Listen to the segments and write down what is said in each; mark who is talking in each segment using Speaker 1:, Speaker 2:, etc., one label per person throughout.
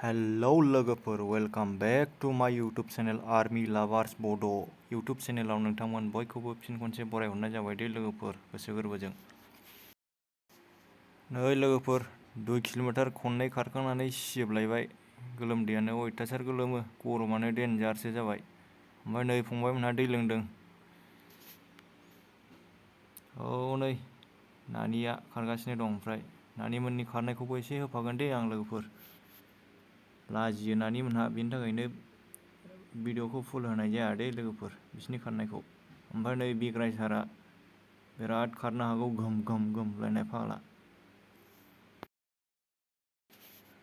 Speaker 1: Hello लोगोफोर welcome back to my YouTube channel army lovers बड' YouTube चैनेलाव नोंथांमोन बयखौबो फिन खनसे बरायहरनाय जाबाय दे लोगोफोर गोसो गोरबोजों। नै लोगोफोर 2 किल'मिटार खननै खारखांनानै सिजोबलायबाय, गोलोमदैयानो अयथासार गोलोमो, गरमानो देनजारसो जाबाय। ओमफ्राय नै फंबायमोनहा दै लोंदों। औ नै नानिया खारगासिनो दं। ओमफ्राय नानिमोननि खारनायखौबो एसे होफागोन दे आं लोगोफोर। लाजियो नानिमोनहा, बेनि थाखायनो भिडिअखौ फुल होनाय जाया दे लोगोफोर बिसिनि खारनायखौ। ओमफ्राय नै बिग्राय सारा बिराद खारनो हागौ, घम घम घम लायनाय फाग्ला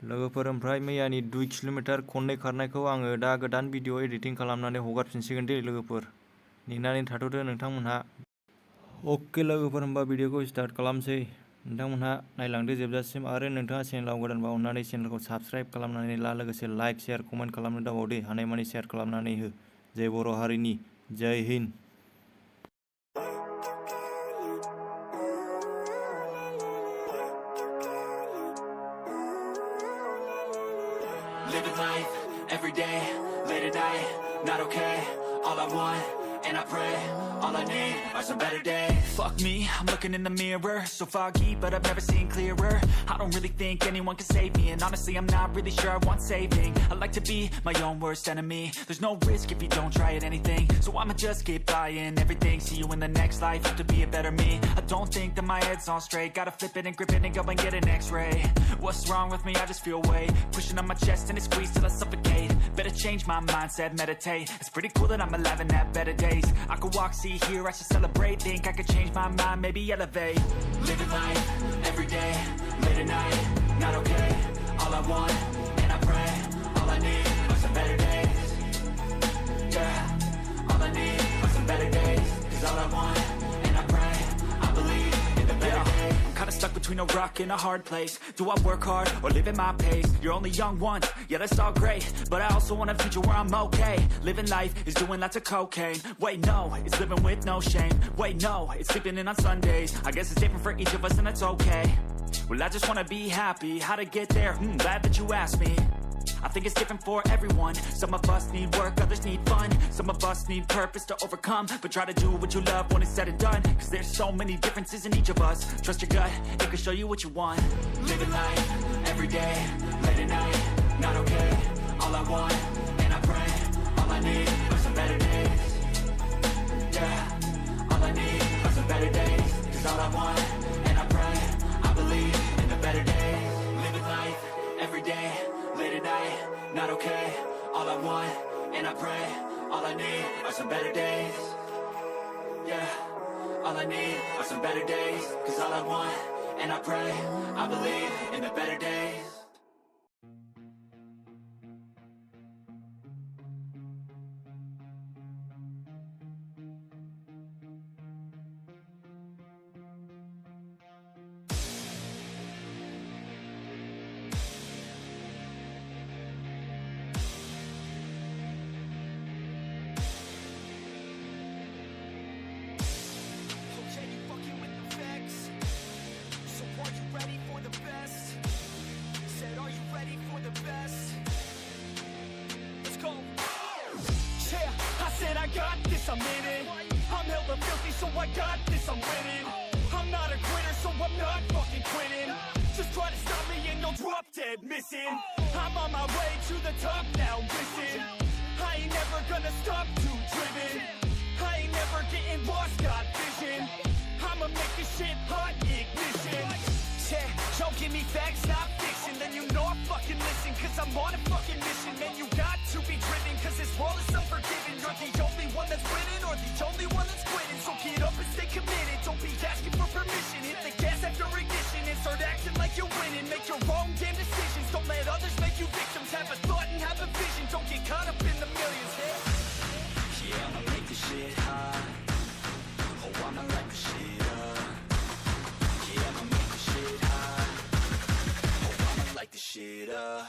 Speaker 1: लोगोफोर। ओमफ्राय मैयानि 2 किल'मिटार खननै खारनायखौ आङो दा गोदान भिडिअ एडिटिं खालामनानै हगारफिनसिगोन दे लोगोफोर, नेनानै थाथ'दो नोंथांमोनहा। अके लोगोफोर, होमबा भिडिअखौ स्टार्ट खालामसै। नोंथांमोनहा नायलांदो जोबजासिम, आरो नोंथाङा चेनेलाव गोदानबा अननानै चेनेलखौ साबस्क्राइब खालामनानै ला, लोगोसे लाइक शेयार कमेन्ट खालामनो दाबाव दे, हानायमानि शेयार खालामनानै हो। जय बर' हारिनि, जय हिन्द।
Speaker 2: Living life, every day, late at night, not okay. All I want, and I pray, all I need are some better days. Fuck me, I'm looking in the mirror, so foggy, but I've never seen clearer. I don't really think anyone can save me, and honestly I'm not really sure I want saving. I like to be my own worst enemy. There's no risk if you don't try at anything, so I'ma just keep buying everything. See you in the next life, have to be a better me. I don't think that my head's on straight, gotta flip it and grip it and go and get an x-ray. What's wrong with me? I just feel weight pushing on my chest and it squeezes till I suffocate. Better change my mindset, meditate. It's pretty cool that I'm alive and have better days. I could walk, see, hear, I should celebrate. Think I could change my mind, maybe elevate. Living life, every day, late at night, not okay. All I want, and I pray, all I need are some better days. Yeah, all I need are some better days. Cause all I want, and I pray, I believe in the better days. I'm kinda stuck between a rock and a hard place. Do I work hard or live at my pace? You're only young once, yeah that's all great, but I also want a future where I'm okay. Living life is doing lots of cocaine. Wait no, it's living with no shame. Wait no, it's sleeping in on Sundays. I guess it's different for each of us and that's okay. Well I just wanna be happy, how to get there? Glad that you asked me. I think it's different for everyone. Some of us need work, others need fun. Some of us need purpose to overcome, but try to do what you love when it's said and done. Cause there's so many differences in each of us. Trust your gut, it can show you what you want. Living life, every day, late at night, not okay. All I want, and I pray, all I need are some better days. Yeah, all I need are some better days. Cause all I want, and I pray, I believe in the better days. Living life, every day, late at night, not okay. All I want, and I pray, all I need are some better days. Yeah, all I need are some better days. Cause all I want, and I pray, I believe in the better days.
Speaker 3: I got this, I'm in it. I'm hella filthy, so I got this, I'm winning. I'm not a quitter, so I'm not fucking quitting. Just try to stop me and you'll drop dead missing. I'm on my way to the top now, listen. I ain't never gonna stop, too driven. I ain't never getting lost, got vision. I'ma make this shit hot, ignition. Yeah, don't give me facts, not fiction. Then you know I fucking listen, cause I'm on a fucking mission. Man, you got to be driven, cause this world is unforgiving. You're the only one that's winning, or the only one that's quitting. So get up and stay committed, don't be asking for permission. Hit the gas after ignition and start acting like you're winning. Make your own damn decisions, don't let others make you victims. Have a thought and have a vision, don't get caught up in the millions.
Speaker 2: Yeah, I'ma make this shit hot. Oh, I'ma light this shit up. Yeah, I'ma make this shit hot. Oh, I'ma light this shit up.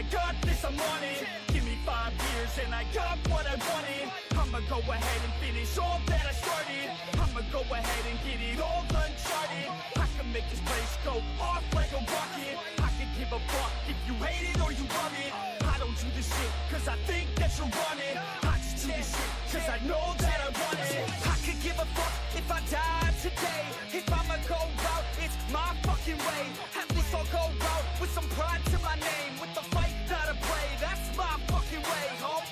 Speaker 3: I got this, I'm on it. Give me 5 years and I got what I wanted. I'ma go ahead and finish all that I started. I'ma go ahead and get it all uncharted. I can make this place go off like a rocket. I can give a fuck if you hate it or you love it. I don't do this shit cause I think that you're on it. I just do this shit cause I know that I want it. I could give a fuck if I die today. If I'ma go out, it's my fucking way. At least I'll go out with some pride to my name. With the fight that I play, that's my fucking way, ho.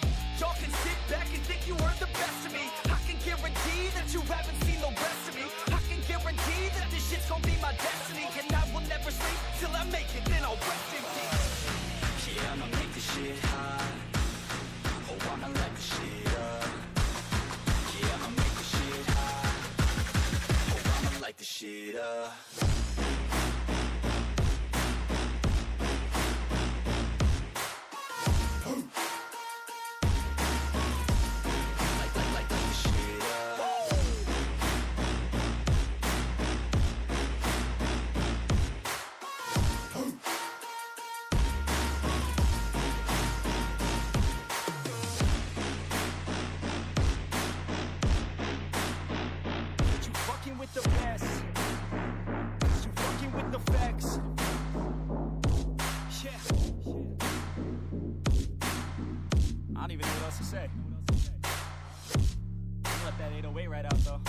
Speaker 3: Y'all can sit back and think you heard the best of me. I can guarantee that you haven't seen the rest of me. I can guarantee that this shit's gonna be my destiny. And I will never sleep till I make it, then I'll rest in peace.
Speaker 2: Yeah, I'ma make this shit hot. Oh, I'ma light this shit up. Yeah, I'ma make this shit hot. Oh, I'ma light this shit up.
Speaker 3: With the best, you fucking with the facts. Yeah. I don't even know what else to say. Let that 808 right out though.